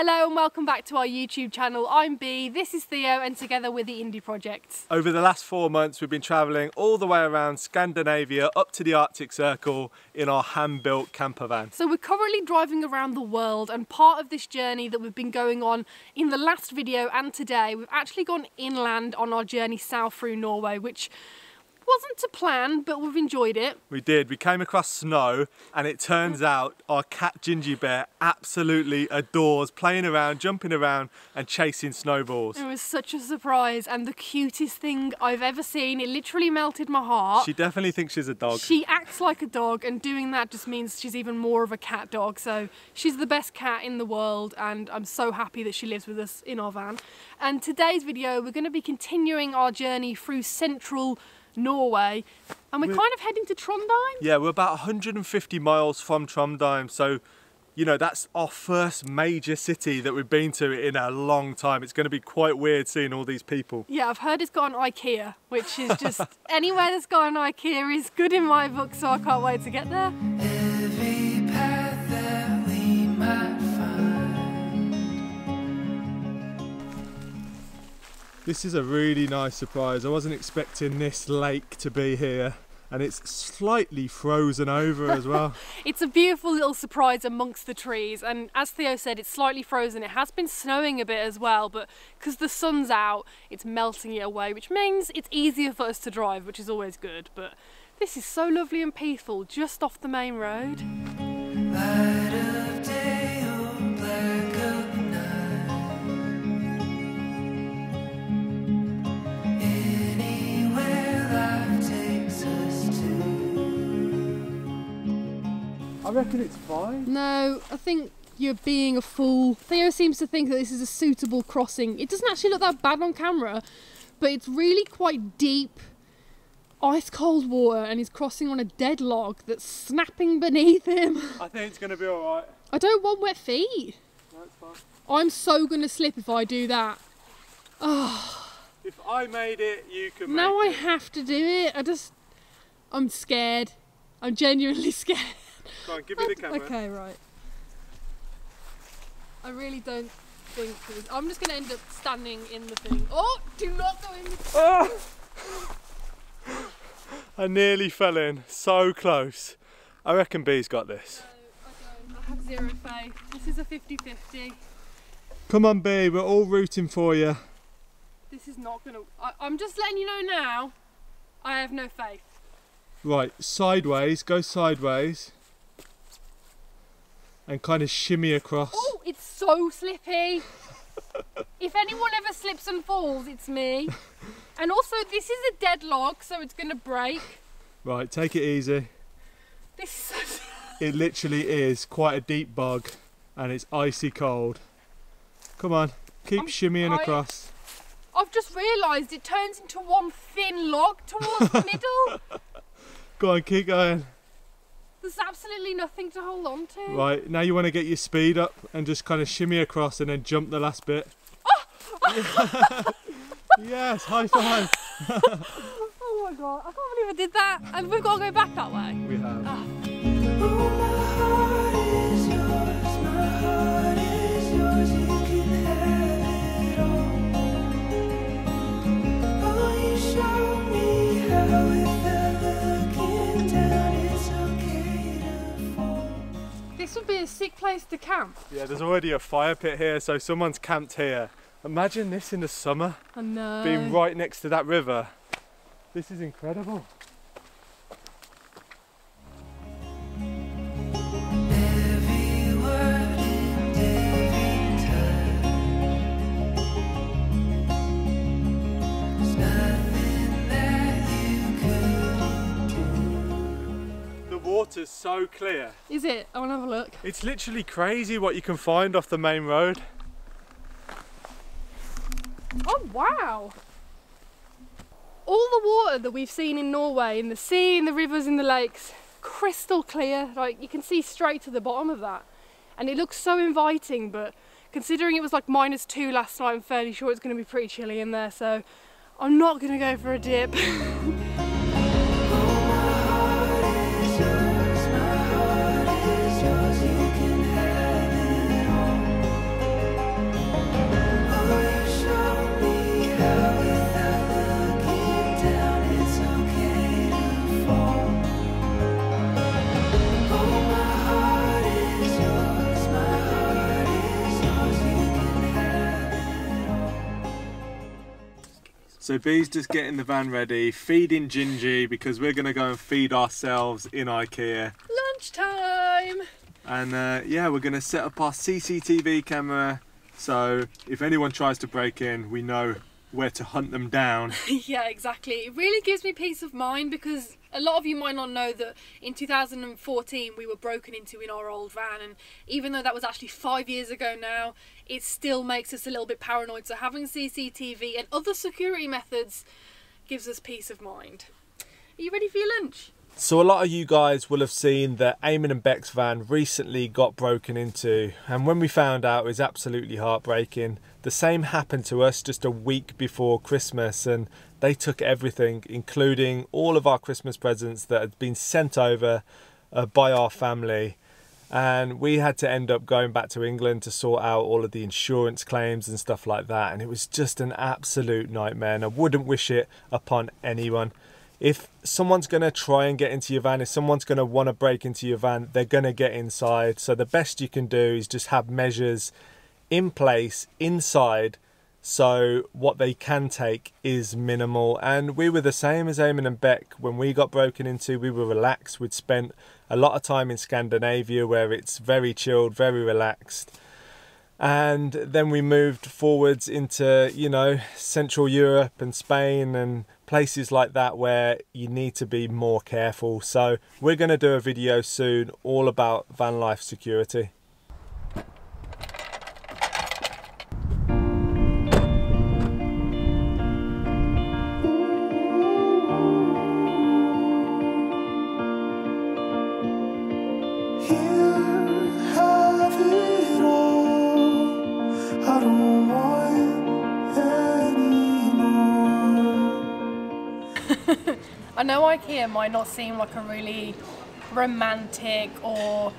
Hello and welcome back to our YouTube channel. I'm Bea, this is Theo, and together we're the Indie Projects. Over the last 4 months we've been travelling all the way around Scandinavia up to the Arctic Circle in our hand-built camper van. So we're currently driving around the world, and part of this journey that we've been going on in the last video and today, we've actually gone inland on our journey south through Norway, which wasn't to plan, but we've enjoyed it. We did. We came across snow, and it turns out our cat Gingy Bear absolutely adores playing around, jumping around and chasing snowballs. It was such a surprise and the cutest thing I've ever seen. It literally melted my heart. She definitely thinks she's a dog. She acts like a dog, and doing that just means she's even more of a cat dog. So she's the best cat in the world, and I'm so happy that she lives with us in our van. And today's video, we're going to be continuing our journey through central Norway, and we're kind of heading to Trondheim. Yeah, we're about 150 miles from Trondheim, so you know that's our first major city that we've been to in a long time. It's going to be quite weird seeing all these people. Yeah, I've heard it's got an IKEA, which is just anywhere that's got an IKEA is good in my book, so I can't wait to get there. Every path that we might find. This is a really nice surprise. I wasn't expecting this lake to be here, and it's slightly frozen over as well. It's a beautiful little surprise amongst the trees, and as Theo said, it's slightly frozen. It has been snowing a bit as well, but because the sun's out, it's melting it away, which means it's easier for us to drive, which is always good. But this is so lovely and peaceful, just off the main road. Light of day or black of night. Anywhere life takes us to. I reckon it's fine. No, I think you're being a fool. Theo seems to think that this is a suitable crossing. It doesn't actually look that bad on camera, but it's really quite deep, ice cold water, and he's crossing on a dead log that's snapping beneath him. I think it's going to be alright. I don't want wet feet. No, it's fine. I'm so going to slip if I do that. Oh, If I made it, you can make now I it. have to do it. I'm scared. I'm genuinely scared. Go on, give me the camera. Okay, right. I really don't think I'm just going to end up standing in the thing. Oh, do not go in the Oh! I nearly fell in. So close. I reckon Bea's got this. No, I don't. I have zero faith. This is a 50-50. Come on, Bea. We're all rooting for you. This is not going to... I'm just letting you know now, I have no faith. Right, sideways. Go sideways. And kind of shimmy across. Oh, it's so slippy. If anyone ever slips and falls, it's me. And also, this is a dead log, so it's going to break. Right, take it easy. This is so... It literally is quite a deep bog, and it's icy cold. Come on, keep shimmying across. I've just realised it turns into one thin log towards the middle. Go on, keep going. There's absolutely nothing to hold on to. Right, now you want to get your speed up and just kind of shimmy across and then jump the last bit. Yes, high five. Oh my god, I can't believe I did that. And we've got to go back that way. We have. Oh, my heart is yours, my heart is yours, you can have it all. Oh, you show me how without looking down it's okay to fall. This would be a sick place to camp. Yeah, there's already a fire pit here, so someone's camped here. Imagine this in the summer, I know. being right next to that river. This is incredible. Every word and every time. There's nothing that you couldn't do. The water's so clear. Is it? I want to have a look. It's literally crazy what you can find off the main road. Oh wow! All the water that we've seen in Norway, in the sea, in the rivers, in the lakes, crystal clear. Like, you can see straight to the bottom of that. And it looks so inviting, but considering it was like -2 last night, I'm fairly sure it's going to be pretty chilly in there, so I'm not going to go for a dip. So Bee's just getting the van ready, feeding Gingy because we're going to go and feed ourselves in IKEA. Lunchtime! And yeah, we're going to set up our CCTV camera, so if anyone tries to break in, we know where to hunt them down. Yeah, exactly. It really gives me peace of mind because a lot of you might not know that in 2014 we were broken into in our old van, and even though that was actually 5 years ago now, it still makes us a little bit paranoid. So having CCTV and other security methods gives us peace of mind. Are you ready for your lunch? So a lot of you guys will have seen that Eamon and Beck's van recently got broken into, and when we found out, it was absolutely heartbreaking. The same happened to us just a week before Christmas, and they took everything, including all of our Christmas presents that had been sent over by our family. And we had to end up going back to England to sort out all of the insurance claims and stuff like that, and it was just an absolute nightmare, and I wouldn't wish it upon anyone. If someone's going to try and get into your van, if someone's going to want to break into your van, they're going to get inside. So the best you can do is just have measures in place inside, so what they can take is minimal. And we were the same as Eamon and Beck. When we got broken into, we were relaxed. We'd spent a lot of time in Scandinavia where it's very chilled, very relaxed. And then we moved forwards into, you know, Central Europe and Spain and places like that where you need to be more careful. So we're going to do a video soon all about van life security. I know IKEA might not seem like a really romantic or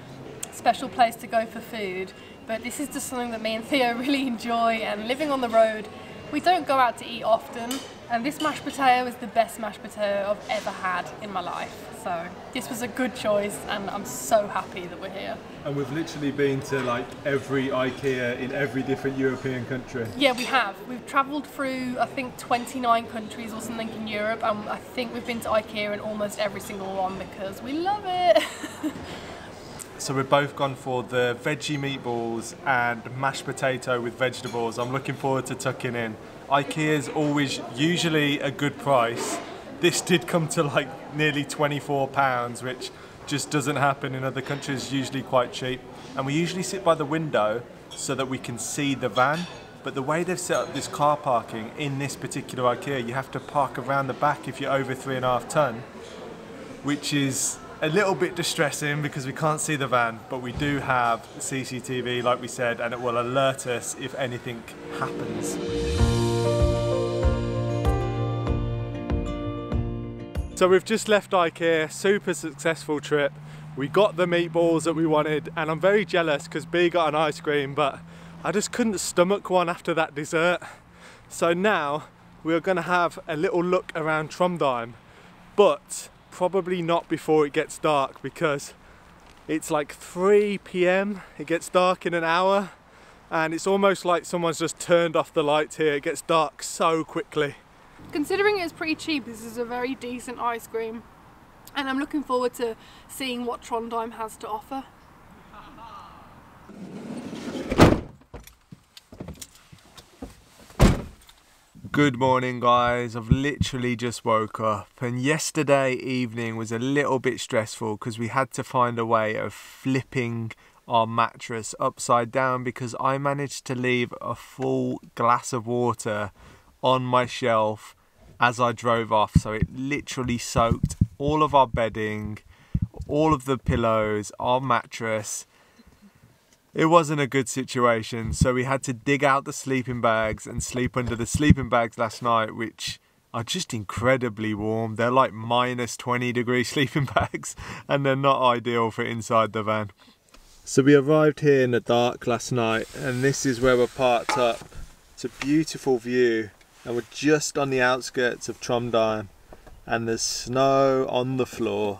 special place to go for food, but this is just something that me and Theo really enjoy, and living on the road, we don't go out to eat often, and this mashed potato is the best mashed potato I've ever had in my life. So this was a good choice, and I'm so happy that we're here. And we've literally been to like every IKEA in every different European country. Yeah, we have. We've travelled through, I think, 29 countries or something in Europe, and I think we've been to IKEA in almost every single one because we love it. So we've both gone for the veggie meatballs and mashed potato with vegetables. I'm looking forward to tucking in. IKEA's always usually a good price. This did come to like nearly £24, which just doesn't happen in other countries, usually quite cheap. And we usually sit by the window so that we can see the van. But the way they've set up this car parking in this particular IKEA, you have to park around the back if you're over 3.5 tonne, which is a little bit distressing because we can't see the van, but we do have CCTV, like we said, and it will alert us if anything happens. So we've just left IKEA, super successful trip. We got the meatballs that we wanted, and I'm very jealous because B got an ice cream, but I just couldn't stomach one after that dessert. So now we're gonna have a little look around Trondheim, but probably not before it gets dark because it's like 3 PM, it gets dark in an hour, and it's almost like someone's just turned off the lights here. It gets dark so quickly. Considering it's pretty cheap, this is a very decent ice cream, and I'm looking forward to seeing what Trondheim has to offer. Good morning guys, I've literally just woke up, and yesterday evening was a little bit stressful because we had to find a way of flipping our mattress upside down because I managed to leave a full glass of water on my shelf as I drove off, so it literally soaked all of our bedding, all of the pillows, our mattress. It wasn't a good situation, so we had to dig out the sleeping bags and sleep under the sleeping bags last night, which are just incredibly warm. They're like -20-degree sleeping bags, and they're not ideal for inside the van. So we arrived here in the dark last night, and this is where we're parked up. It's a beautiful view, and we're just on the outskirts of Trondheim, and there's snow on the floor.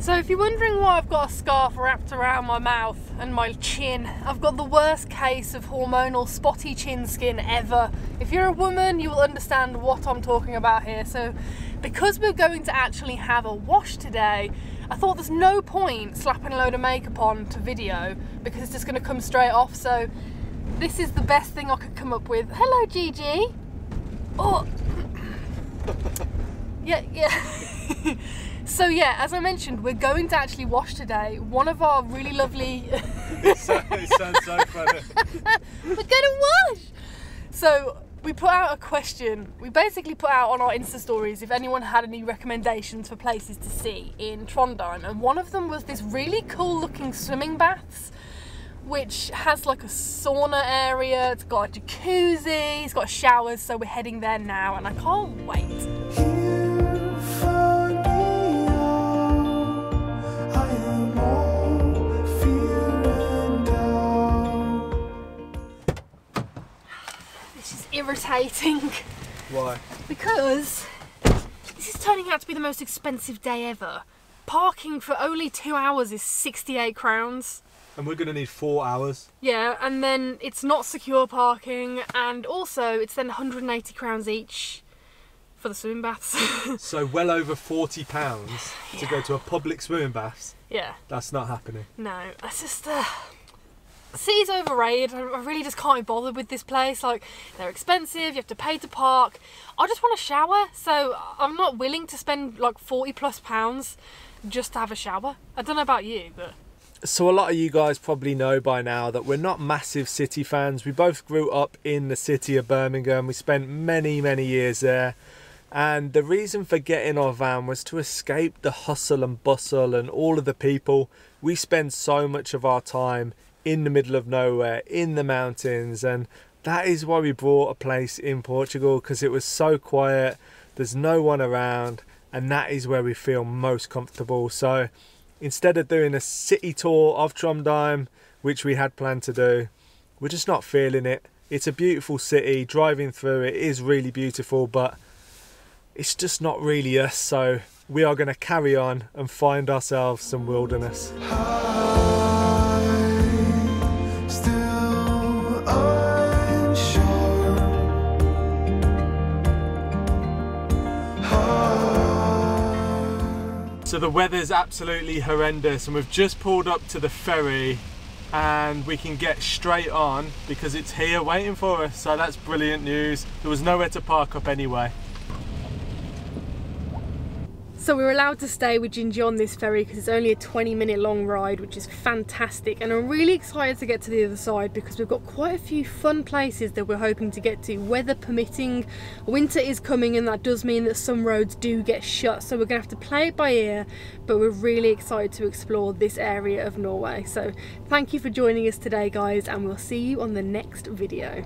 So if you're wondering why I've got a scarf wrapped around my mouth and my chin, I've got the worst case of hormonal spotty chin skin ever. If you're a woman, you will understand what I'm talking about here. So because we're going to actually have a wash today, I thought there's no point slapping a load of makeup on to video because it's just going to come straight off. So this is the best thing I could come up with. Hello, Gigi. Oh, yeah. So yeah, as I mentioned, we're going to actually wash today. One of our really lovely... It sounds so funny. We're gonna wash! So we put out a question. We basically put out on our Insta stories if anyone had any recommendations for places to see in Trondheim. And one of them was this really cool looking swimming baths, which has like a sauna area. It's got a jacuzzi, it's got showers. So we're heading there now and I can't wait. Irritating. Why? Because this is turning out to be the most expensive day ever. Parking for only 2 hours is 68 crowns. And we're going to need 4 hours. Yeah, and then it's not secure parking, and also it's then 180 crowns each for the swimming baths. So well over £40 to go to a public swimming bath. Yeah. That's not happening. No, that's just... City's overrated. I really just can't be bothered with this place. Like, they're expensive, you have to pay to park. I just want a shower, so I'm not willing to spend like £40+ just to have a shower. I don't know about you, but... So a lot of you guys probably know by now that we're not massive city fans. We both grew up in the city of Birmingham. We spent many years there. And the reason for getting our van was to escape the hustle and bustle and all of the people. We spend so much of our time in the middle of nowhere, in the mountains, and that is why we bought a place in Portugal, because it was so quiet, there's no one around, and that is where we feel most comfortable. So instead of doing a city tour of Trondheim, which we had planned to do, we're just not feeling it. It's a beautiful city, driving through it is really beautiful, but it's just not really us. So we are going to carry on and find ourselves some wilderness. So the weather's absolutely horrendous and we've just pulled up to the ferry and we can get straight on because it's here waiting for us. So that's brilliant news. There was nowhere to park up anyway. So we were allowed to stay with Gingy on this ferry because it's only a 20-minute long ride, which is fantastic. And I'm really excited to get to the other side because we've got quite a few fun places that we're hoping to get to, weather permitting. Winter is coming and that does mean that some roads do get shut. So we're gonna have to play it by ear, but we're really excited to explore this area of Norway. So thank you for joining us today, guys, and we'll see you on the next video.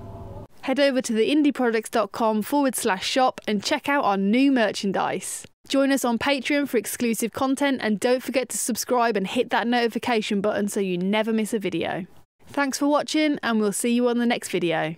Head over to theindieprojects.com/shop and check out our new merchandise. Join us on Patreon for exclusive content and don't forget to subscribe and hit that notification button so you never miss a video. Thanks for watching and we'll see you on the next video.